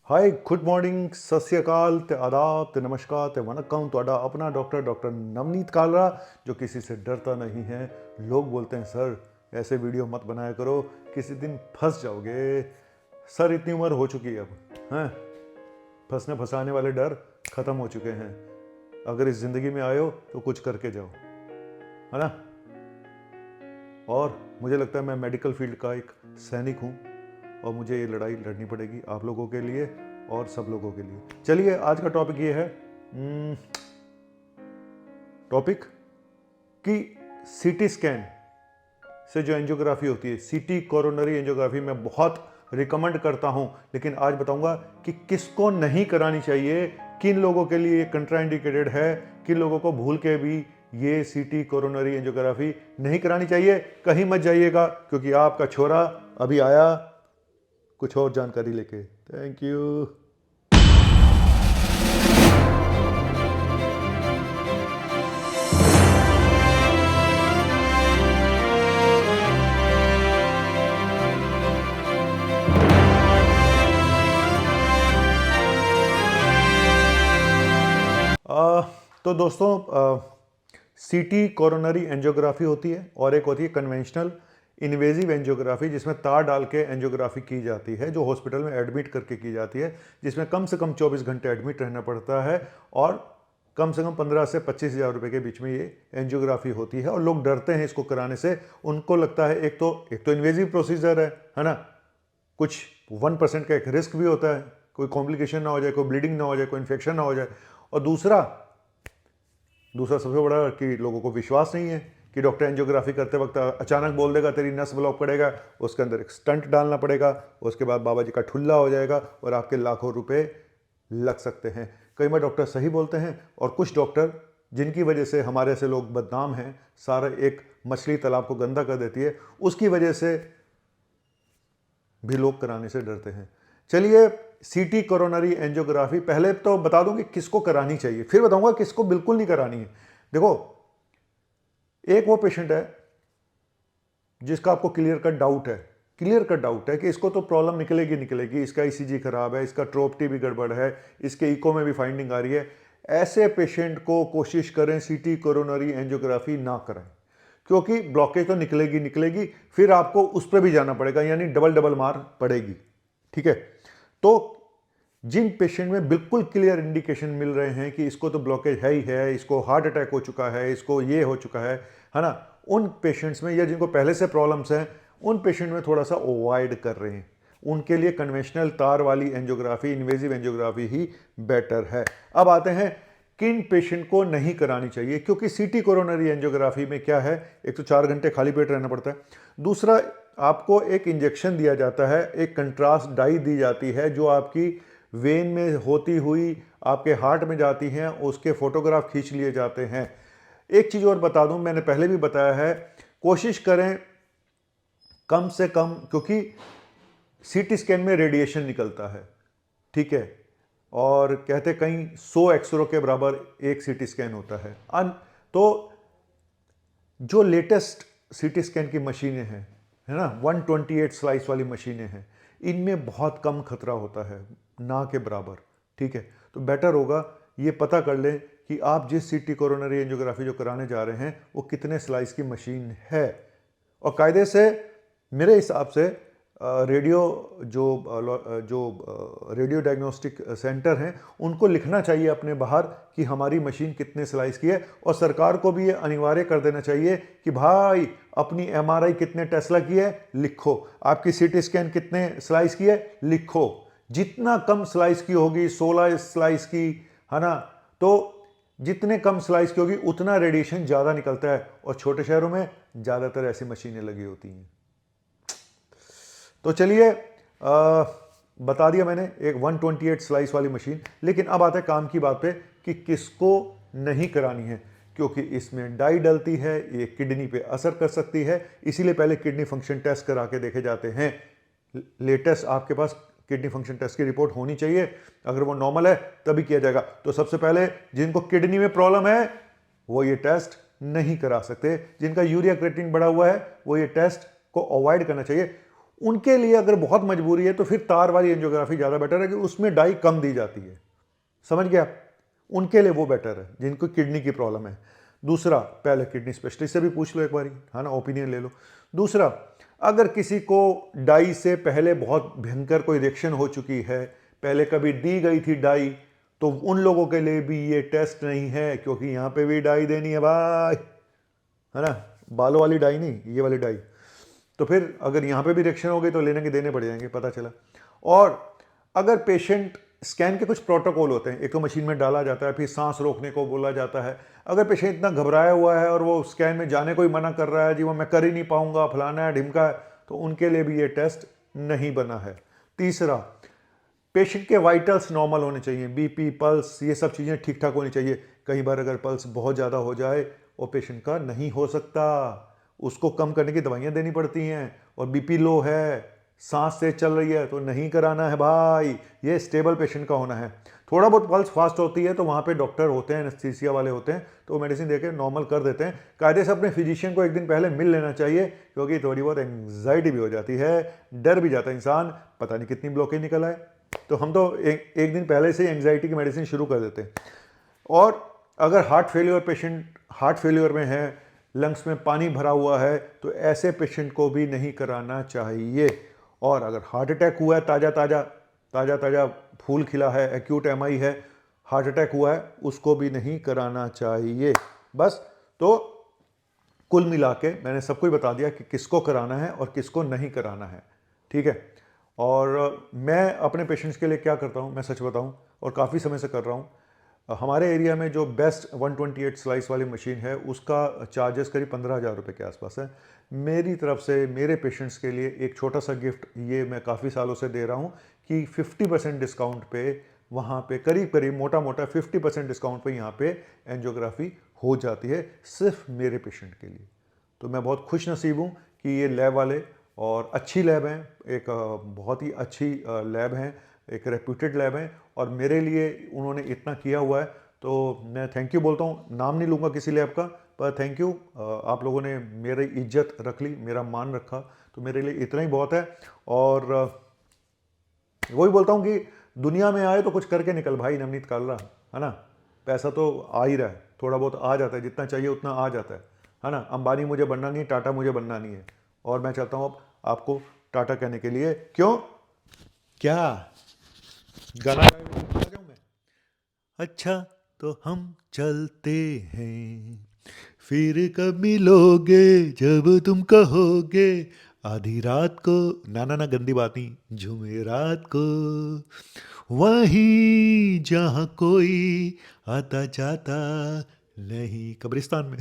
Hi good morning सत श्री अकाल ते आदाब ते नमस्कार ते वनक्कम ਤੁਹਾਡਾ अपना डॉक्टर नवनीत कालरा जो किसी से डरता नहीं है। लोग बोलते हैं सर ऐसे वीडियो मत बनाया करो, किसी दिन फंस जाओगे। सर इतनी उम्र हो चुकी है अब हैं, फंसने फंसाने वाले डर ख़त्म हो चुके हैं। अगर इस ज़िंदगी में आए हो तो कुछ करके जाओ, है ना। और मुझे लगता है मैं मेडिकल फील्ड का एक सैनिक हूँ और मुझे ये लड़ाई लड़नी पड़ेगी आप लोगों के लिए और सब लोगों के लिए। चलिए आज का टॉपिक ये है टॉपिक कि सीटी स्कैन से जो एंजियोग्राफी होती है, सीटी कोरोनरी एंजियोग्राफी मैं बहुत रिकमेंड करता हूं, लेकिन आज बताऊंगा कि किसको नहीं करानी चाहिए, किन लोगों के लिए कंट्राइंडिकेटेड है, किन लोगों को भूल के भी ये सीटी कोरोनरी एंजियोग्राफी नहीं करानी चाहिए। कहीं मत जाइएगा क्योंकि आपका छोरा अभी आया कुछ और जानकारी लेके। Thank you. तो दोस्तों सीटी कोरोनरी एंजियोग्राफी होती है और एक होती है कन्वेंशनल इन्वेजिव एंजियोग्राफी, जिसमें तार डाल के एंजियोग्राफी की जाती है, जो हॉस्पिटल में एडमिट करके की जाती है, जिसमें कम से कम 24 घंटे एडमिट रहना पड़ता है और कम से कम 15 से 25 हज़ार रुपये के बीच में ये एंजियोग्राफी होती है। और लोग डरते हैं इसको कराने से, उनको लगता है एक तो इन्वेजिव प्रोसीजर है ना, कुछ 1% का एक रिस्क भी होता है, कोई कॉम्प्लिकेशन ना हो जाए, कोई ब्लीडिंग ना हो जाए, कोई इन्फेक्शन ना हो जाए। और दूसरा सबसे बड़ा कि लोगों को विश्वास नहीं है कि डॉक्टर एंजियोग्राफी करते वक्त अचानक बोल देगा तेरी नस ब्लॉक पड़ेगा, उसके अंदर एक स्टंट डालना पड़ेगा, उसके बाद बाबा जी का ठुल्ला हो जाएगा और आपके लाखों रुपए लग सकते हैं। कई बार डॉक्टर सही बोलते हैं और कुछ डॉक्टर जिनकी वजह से हमारे से लोग बदनाम हैं, सारा एक मछली तालाब को गंदा कर देती है, उसकी वजह से भी लोग कराने से डरते हैं। चलिए सीटी कोरोनरी एंजियोग्राफी पहले तो बता दूं कि किसको करानी चाहिए, फिर बताऊंगा किसको बिल्कुल नहीं करानी है। देखो, एक वो पेशेंट है जिसका आपको क्लियर कट डाउट है कि इसको तो प्रॉब्लम निकलेगी, इसका ईसीजी खराब है, इसका ट्रोप्टी भी गड़बड़ है, इसके इको में भी फाइंडिंग आ रही है। ऐसे पेशेंट को कोशिश करें सीटी कोरोनरी एंजियोग्राफी ना कराएं, क्योंकि ब्लॉकेज तो निकलेगी, फिर आपको उस पर भी जाना पड़ेगा, यानी डबल मार पड़ेगी। ठीक है, तो जिन पेशेंट में बिल्कुल क्लियर इंडिकेशन मिल रहे हैं कि इसको तो ब्लॉकेज है ही है, इसको हार्ट अटैक हो चुका है, इसको ये हो चुका है ना, उन पेशेंट्स में या जिनको पहले से प्रॉब्लम्स हैं, उन पेशेंट में थोड़ा सा अवॉइड कर रहे हैं। उनके लिए कन्वेंशनल तार वाली एंजियोग्राफी, इन्वेजिव एंजियोग्राफी ही बेटर है। अब आते हैं किन पेशेंट को नहीं करानी चाहिए, क्योंकि सीटी कोरोनरी एंजियोग्राफी में क्या है, एक तो 4 घंटे खाली पेट रहना पड़ता है, दूसरा आपको एक इंजेक्शन दिया जाता है, एक कंट्रास्ट डाई दी जाती है जो आपकी वेन में होती हुई आपके हार्ट में जाती हैं, उसके फोटोग्राफ खींच लिए जाते हैं। एक चीज़ और बता दूं, मैंने पहले भी बताया है, कोशिश करें कम से कम, क्योंकि सीटी स्कैन में रेडिएशन निकलता है, ठीक है, और कहते कहीं 100 एक्सरो के बराबर एक सीटी स्कैन होता है। तो जो लेटेस्ट सीटी स्कैन की मशीनें हैं, है ना, 128 स्लाइस वाली मशीनें हैं, इनमें बहुत कम खतरा होता है, ना के बराबर। ठीक है, तो बेटर होगा ये पता कर लें कि आप जिस सीटी कोरोनरी एंजियोग्राफी जो कराने जा रहे हैं वो कितने स्लाइस की मशीन है। और कायदे से मेरे हिसाब से रेडियो रेडियो डायग्नोस्टिक सेंटर हैं, उनको लिखना चाहिए अपने बाहर कि हमारी मशीन कितने स्लाइस की है, और सरकार को भी ये अनिवार्य कर देना चाहिए कि भाई अपनी एमआरआई कितने टेस्ला की है लिखो, आपकी सीटी स्कैन कितने स्लाइस की है लिखो। जितना कम स्लाइस की होगी, 16 स्लाइस की, है ना, तो जितने कम स्लाइस की होगी उतना रेडिएशन ज़्यादा निकलता है, और छोटे शहरों में ज़्यादातर ऐसी मशीनें लगी होती हैं। तो चलिए बता दिया मैंने एक 128 स्लाइस वाली मशीन, लेकिन अब आते हैं काम की बात पे कि किसको नहीं करानी है, क्योंकि इसमें डाई डलती है, ये किडनी पे असर कर सकती है, इसीलिए पहले किडनी फंक्शन टेस्ट करा के देखे जाते हैं। लेटेस्ट आपके पास किडनी फंक्शन टेस्ट की रिपोर्ट होनी चाहिए, अगर वो नॉर्मल है तभी किया जाएगा। तो सबसे पहले जिनको किडनी में प्रॉब्लम है वो ये टेस्ट नहीं करा सकते, जिनका यूरिया क्रिएटिनिन बढ़ा हुआ है वो ये टेस्ट को अवॉइड करना चाहिए। उनके लिए अगर बहुत मजबूरी है तो फिर तार वाली एंजियोग्राफी ज़्यादा बेटर है कि उसमें डाई कम दी जाती है। समझ गए आप? उनके लिए वो बेटर है जिनको किडनी की प्रॉब्लम है। दूसरा, पहले किडनी स्पेशलिस्ट से भी पूछ लो एक बारी, है ना, ओपिनियन ले लो। दूसरा, अगर किसी को डाई से पहले बहुत भयंकर कोई रिएक्शन हो चुकी है, पहले कभी दी गई थी डाई, तो उन लोगों के लिए भी ये टेस्ट नहीं है, क्योंकि यहाँ पे भी डाई देनी है भाई, है ना, बालों वाली डाई नहीं, ये वाली डाई। तो फिर अगर यहाँ पे भी रिएक्शन हो गई तो लेने के देने पड़ जाएंगे, पता चला। और अगर पेशेंट, स्कैन के कुछ प्रोटोकॉल होते हैं, एक तो मशीन में डाला जाता है, फिर सांस रोकने को बोला जाता है। अगर पेशेंट इतना घबराया हुआ है और वो स्कैन में जाने को ही मना कर रहा है, जी वो मैं कर ही नहीं पाऊंगा, फलाना है ढिमका है, तो उनके लिए भी ये टेस्ट नहीं बना है। तीसरा, पेशेंट के वाइटल्स नॉर्मल होने चाहिए, बीपी, पल्स, ये सब चीज़ें ठीक ठाक होनी चाहिए। कई बार अगर पल्स बहुत ज़्यादा हो जाए वो पेशेंट का नहीं हो सकता, उसको कम करने की दवाइयाँ देनी पड़ती हैं। और बीपी लो है, सांस तेज चल रही है, तो नहीं कराना है भाई, ये स्टेबल पेशेंट का होना है। थोड़ा बहुत पल्स फास्ट होती है तो वहाँ पे डॉक्टर होते हैं, एनेस्थीसिया वाले होते हैं, तो वो मेडिसिन देके नॉर्मल कर देते हैं। कायदे से अपने फिजिशियन को एक दिन पहले मिल लेना चाहिए, क्योंकि थोड़ी बहुत एंग्जाइटी भी हो जाती है, डर भी जाता है इंसान, पता नहीं कितनी ब्लॉकेज निकल आए। तो हम तो एक दिन पहले से ही एंग्जाइटी की मेडिसिन शुरू कर देते हैं। और अगर heart failure patient heart failure में है, लंग्स में पानी भरा हुआ है, तो ऐसे पेशेंट को भी नहीं कराना चाहिए। और अगर हार्ट अटैक हुआ है, ताज़ा ताज़ा फूल खिला है, एक्यूट एमआई है, हार्ट अटैक हुआ है, उसको भी नहीं कराना चाहिए। बस, तो कुल मिला के मैंने सबको ही बता दिया कि किसको कराना है और किसको नहीं कराना है, ठीक है। और मैं अपने पेशेंट्स के लिए क्या करता हूँ, मैं सच बताऊँ, और काफ़ी समय से कर रहा हूँ। हमारे एरिया में जो बेस्ट 128 स्लाइस वाली मशीन है, उसका चार्जेस करीब 15,000 रुपये के आसपास है। मेरी तरफ से मेरे पेशेंट्स के लिए एक छोटा सा गिफ्ट ये मैं काफ़ी सालों से दे रहा हूँ कि 50% डिस्काउंट पे वहाँ पे करीब मोटा मोटा 50% डिस्काउंट पे यहाँ पे एंजियोग्राफी हो जाती है, सिर्फ मेरे पेशेंट के लिए। तो मैं बहुत खुश नसीब हूँ कि ये लैब वाले, और अच्छी लैब हैं, एक बहुत ही अच्छी लैब हैं, एक रेप्यूटेड लैब है, और मेरे लिए उन्होंने इतना किया हुआ है, तो मैं थैंक यू बोलता हूँ। नाम नहीं लूँगा किसी लैब का, पर थैंक यू, आप लोगों ने मेरी इज्जत रख ली, मेरा मान रखा, तो मेरे लिए इतना ही बहुत है। और वही बोलता हूँ कि दुनिया में आए तो कुछ करके निकल भाई, नवनीत कालरा, है ना। पैसा तो आ ही रहा है, थोड़ा बहुत आ जाता है, जितना चाहिए उतना आ जाता है ना। अंबानी मुझे बनना नहीं है, टाटा मुझे बनना नहीं है, और मैं चाहता हूँ आपको टाटा कहने के लिए, क्यों, क्या गाना आ जाऊं मैं? अच्छा, तो हम चलते हैं, फिर कब मिलोगे जब तुम कहोगे, आधी रात को, ना ना ना गंदी बात नहीं, जुमेरात को, वहीं जहाँ कोई आता जाता नहीं, कब्रिस्तान में।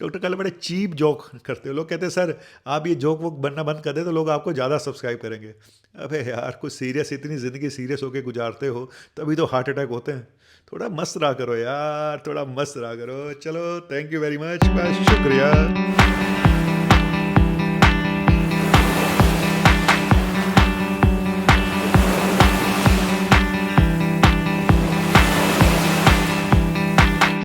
डॉक्टर काला बड़े चीप जोक करते हो, लोग कहते हैं सर आप ये जोक वोक बनना बंद कर दे तो लोग आपको ज़्यादा सब्सक्राइब करेंगे। अबे यार, कुछ सीरियस, इतनी ज़िंदगी सीरियस होके गुजारते हो तभी तो हार्ट अटैक होते हैं। थोड़ा मस्त रहा करो यार, थोड़ा मस्त रहा करो। चलो, थैंक यू वेरी मच, शुक्रिया।